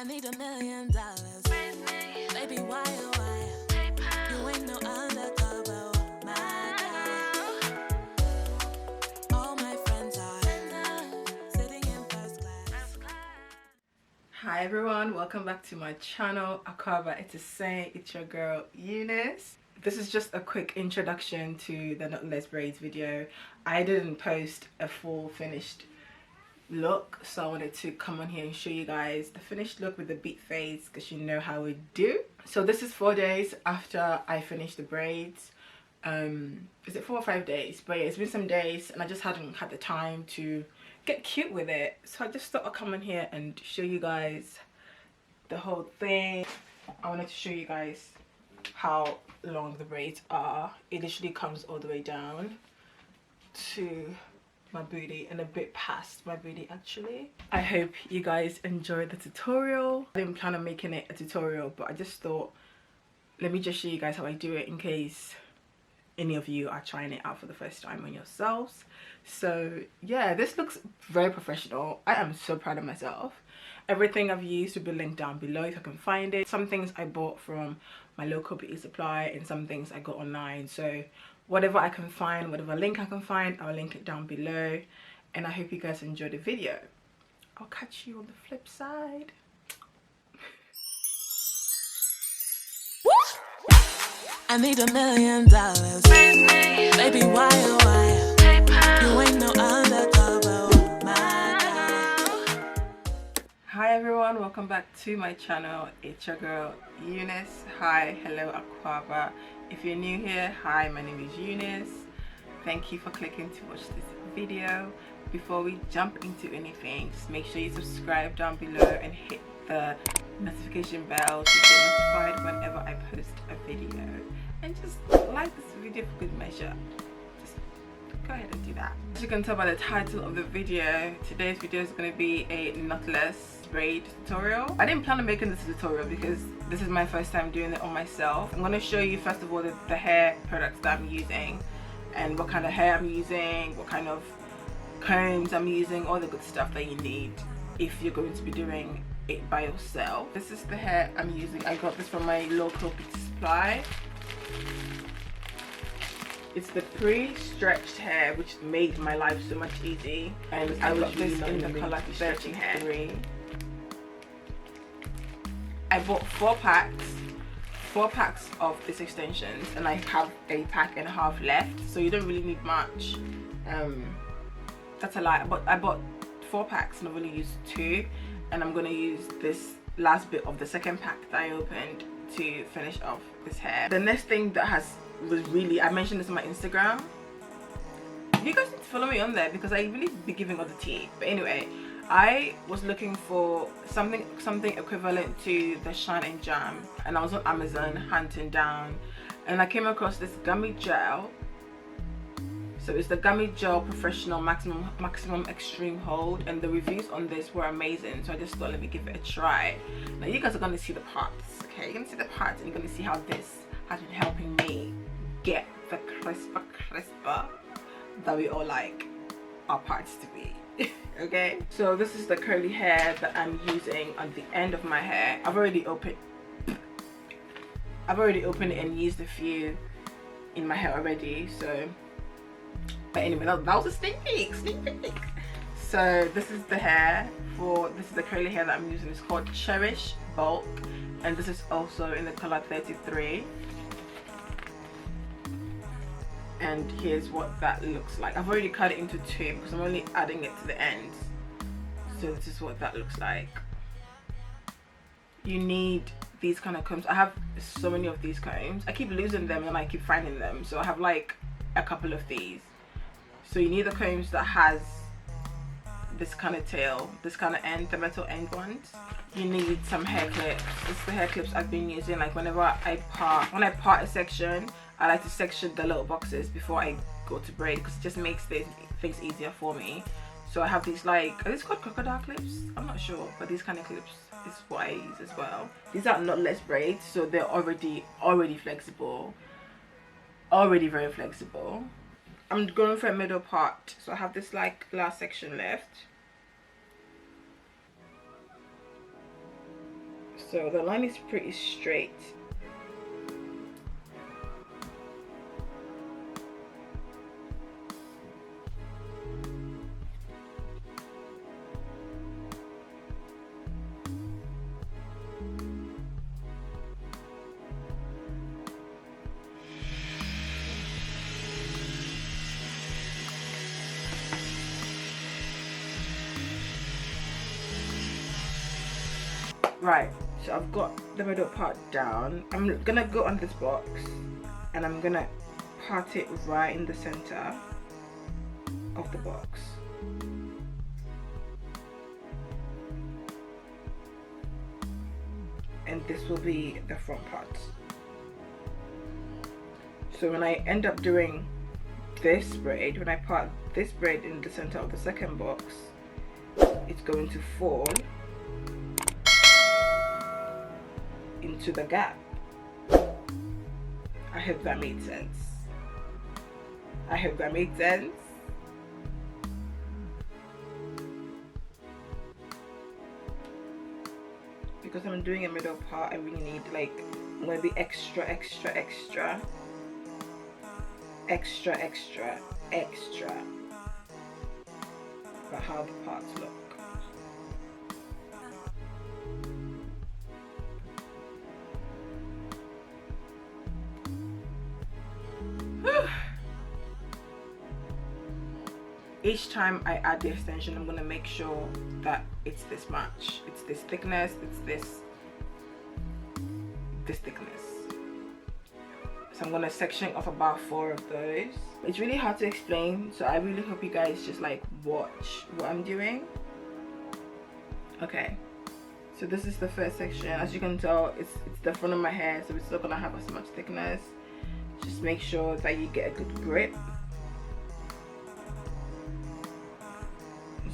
I need $1,000,000. Baby, why, oh, why? You ain't no undercover, my girl. All my friends are sitting in first class. Hi everyone, welcome back to my channel. Akaba, it's your girl Eunice. This is just a quick introduction to the Knotless Braids video. I didn't post a full finished look, so I wanted to come on here and show you guys the finished look with the beat fades, because you know how we do. So this is 4 days after I finished the braids. Is it 4 or 5 days? But yeah, it's been some days and I just hadn't had the time to get cute with it, so I just thought I'd come on here and show you guys the whole thing. I wanted to show you guys how long the braids are. It literally comes all the way down to my booty and a bit past my booty actually. I hope you guys enjoyed the tutorial. I didn't plan on making it a tutorial, but I just thought let me just show you guys how I do it in case any of you are trying it out for the first time on yourselves. So yeah, this looks very professional. I am so proud of myself. Everything I've used will be linked down below if I can find it. Some things I bought from my local beauty supply and some things I got online, so whatever I can find, whatever link I can find, I'll link it down below. And I hope you guys enjoy the video. I'll catch you on the flip side. I need $1,000,000. Baby, why, oh, why? You ain't no undercover, my girl. Hi everyone, welcome back to my channel. It's your girl Eunice. Hi, hello Aquaba. If you're new here, hi, my name is Eunice. Thank you for clicking to watch this video. Before we jump into anything, just make sure you subscribe down below and hit the notification bell to get notified whenever I post a video. And just like this video for good measure. Just go ahead and do that. As you can tell by the title of the video, today's video is going to be a knotless braid tutorial. I didn't plan on making this tutorial because this is my first time doing it on myself. I'm going to show you first of all the hair products that I'm using and what kind of hair I'm using, what kind of combs I'm using, all the good stuff that you need if you're going to be doing it by yourself. This is the hair I'm using. I got this from my local beauty supply. It's the pre-stretched hair, which made my life so much easy, and I got this in the color 33. I bought 4 packs of these extensions, and I have a pack and a half left, so you don't really need much. That's a lie. I bought 4 packs and I've only used 2, and I'm gonna use this last bit of the second pack that I opened to finish off this hair. The next thing that I mentioned this on my Instagram. You guys need to follow me on there because I really be giving all the tea. But anyway, I was looking for something equivalent to the Shine and Jam, and I was on Amazon hunting down, and I came across this gummy gel. So it's the gummy gel professional maximum extreme hold, and the reviews on this were amazing, so I just thought let me give it a try. Now you guys are going to see the parts, okay? You're going to see the parts and you're going to see how this has been helping me get the crisper that we all like our parts to be. Okay, so this is the curly hair that I'm using on the end of my hair. I've already opened it and used a few in my hair already, so but anyway, that was a sneak peek. So this is the hair this is the curly hair that I'm using. It's called Cherish Bulk, and this is also in the color 33. And here's what that looks like. I've already cut it into 2 because I'm only adding it to the ends. So this is what that looks like. You need these kind of combs. I have so many of these combs. I keep losing them and I keep finding them, so I have like a couple of these. So you need the combs that has this kind of tail, this kind of end, the metal end ones. You need some hair clips. It's the hair clips I've been using. Like when I part a section, I like to section the little boxes before I go to braid, because it just makes things easier for me. So I have these, like, are these called crocodile clips? I'm not sure, but these kind of clips is what I use as well. These are knotless braids, so they're already flexible, already very flexible. I'm going for a middle part, so I have this like last section left. So the line is pretty straight. Right, so I've got the middle part down. I'm gonna go on this box and I'm gonna part it right in the center of the box. And this will be the front part. So when I end up doing this braid, when I part this braid in the center of the second box, it's going to fall into the gap. I hope that made sense. I hope that made sense. Because I'm doing a middle part, I really need, like, I'm gonna be extra about how the parts look. Each time I add the extension, I'm going to make sure that it's this much. It's this thickness, it's this thickness. So I'm going to section off about 4 of those. It's really hard to explain, so I really hope you guys just like watch what I'm doing. Okay, so this is the first section. As you can tell, it's the front of my hair, so it's not going to have as much thickness. Just make sure that you get a good grip.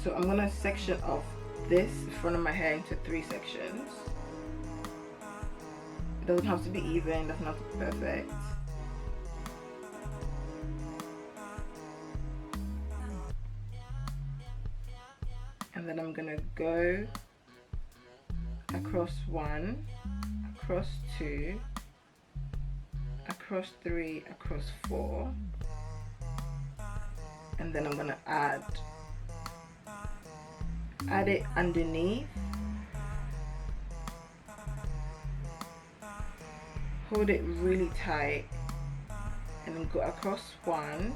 So I'm gonna section off this front of my hair into 3 sections. It doesn't have to be even, it doesn't have to be perfect. And then I'm gonna go across 1, across 2, across 3, across 4. And then I'm gonna add it underneath, hold it really tight, and then go across 1,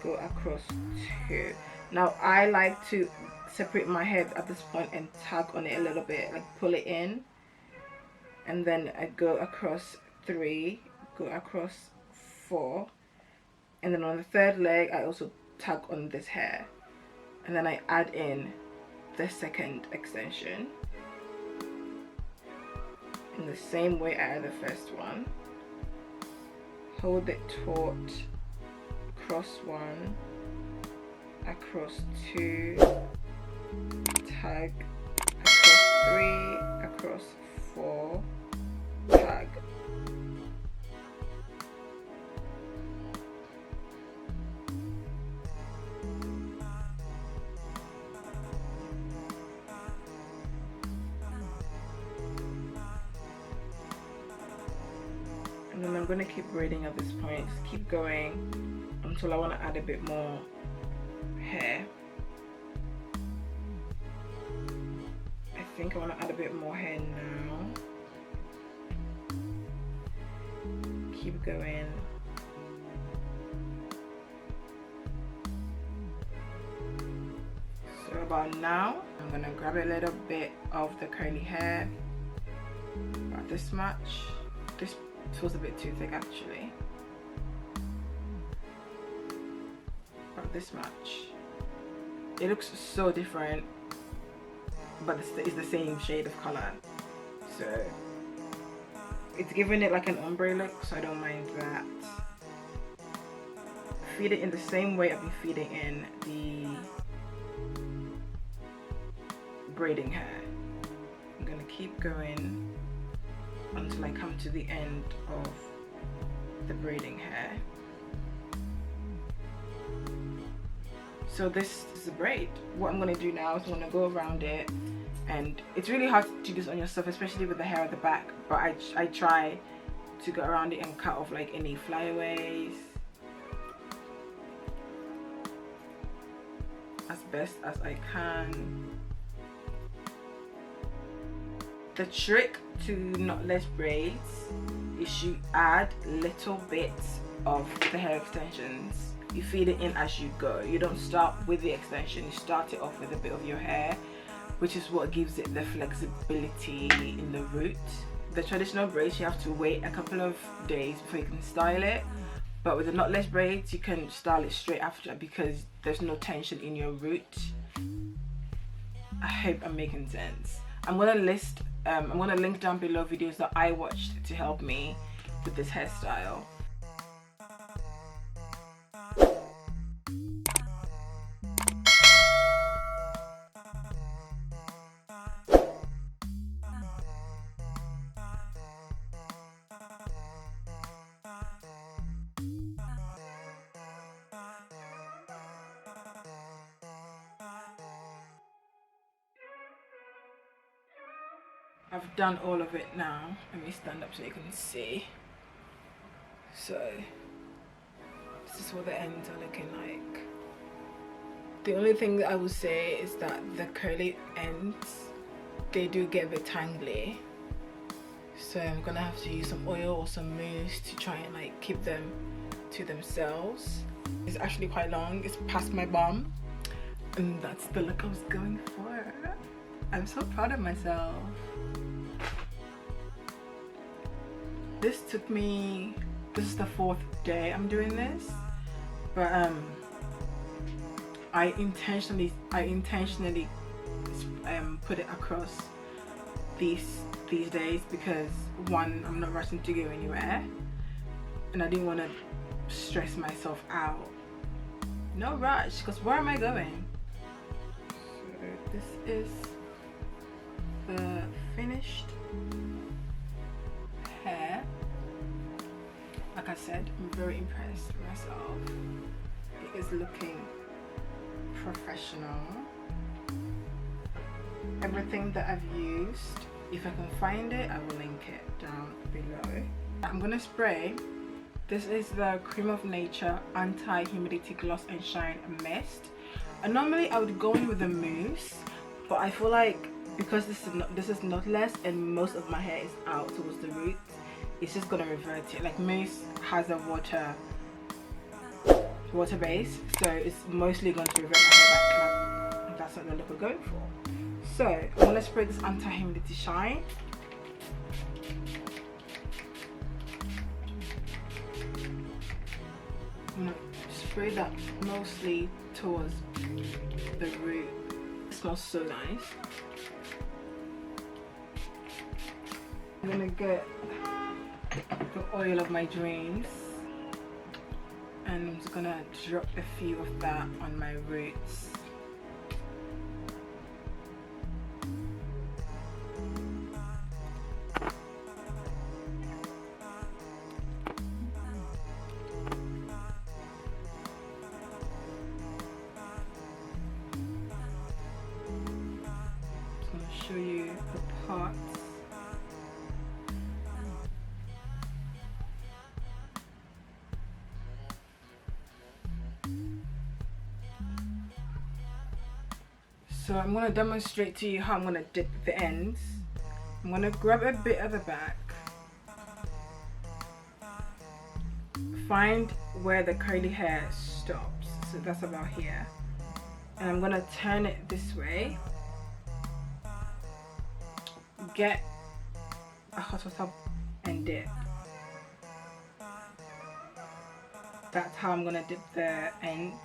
go across 2. Now I like to separate my head at this point and tug on it a little bit, like pull it in, and then I go across 3, go across 4, and then on the 3rd leg I also tug on this hair. And then I add in the second extension in the same way I add the first one. Hold it taut, across 1, across 2, tug, across 3, across 4, tug. And then I'm going to keep braiding at this point, just keep going until I want to add a bit more hair. I think I want to add a bit more hair now. Keep going. So about now, I'm going to grab a little bit of the curly hair, about this much. This feels a bit too thick actually. About this much. It looks so different, but it's the same shade of color. So it's giving it like an ombre look, so I don't mind that. Feed it in the same way I've been feeding in the braiding hair. I'm gonna keep going until I come to the end of the braiding hair. So this is a braid. What I'm going to do now is I'm going to go around it and it's really hard to do this on yourself, especially with the hair at the back, but I try to go around it and cut off like any flyaways as best as I can. The trick to knotless braids is you add little bits of the hair extensions. You feed it in as you go. You don't start with the extension, you start it off with a bit of your hair, which is what gives it the flexibility in the root. The traditional braids, you have to wait a couple of days before you can style it, but with the knotless braids you can style it straight after because there's no tension in your root. I hope I'm making sense. I'm gonna link down below videos that I watched to help me with this hairstyle. I've done all of it now. Let me stand up so you can see. So this is what the ends are looking like. The only thing that I would say is that the curly ends, they do get a bit tangly, so I'm gonna have to use some oil or some mousse to try and like keep them to themselves. It's actually quite long, it's past my bum, and that's the look I was going for. I'm so proud of myself. This took me, this is the 4th day I'm doing this, but I intentionally put it across these days because one, I'm not rushing to go anywhere, and I didn't want to stress myself out. No rush, because where am I going? So this is the finished hair. Like I said, I'm very impressed with myself. It is looking professional. Everything that I've used, if I can find it, I will link it down below. I'm gonna spray. This is the Cream of Nature Anti-Humidity Gloss and Shine Mist. And normally I would go in with a mousse, but I feel like because this is knotless and most of my hair is out towards the roots, it's just gonna revert it. Like mousse has a water base, so it's mostly going to revert my hair back, and that's not the look we're going for. So I'm gonna spray this anti-humidity shine. I'm gonna spray that mostly towards the root. It smells so nice. I'm gonna get the oil of my dreams, and I'm just gonna drop a few of that on my roots. I'm gonna show you the parts. So I'm going to demonstrate to you how I'm going to dip the ends. I'm going to grab a bit at the back, find where the curly hair stops, so that's about here, and I'm going to turn it this way, get a hot water and dip. That's how I'm going to dip the ends.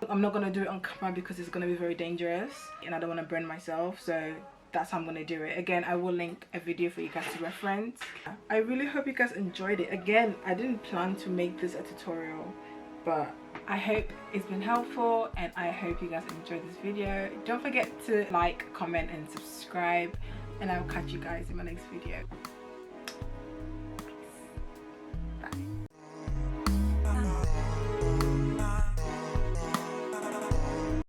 I'm not going to do it on camera because it's going to be very dangerous and I don't want to burn myself, so that's how I'm going to do it. Again, I will link a video for you guys to reference. I really hope you guys enjoyed it. Again, I didn't plan to make this a tutorial, but I hope it's been helpful and I hope you guys enjoyed this video. Don't forget to like, comment and subscribe, and I'll catch you guys in my next video.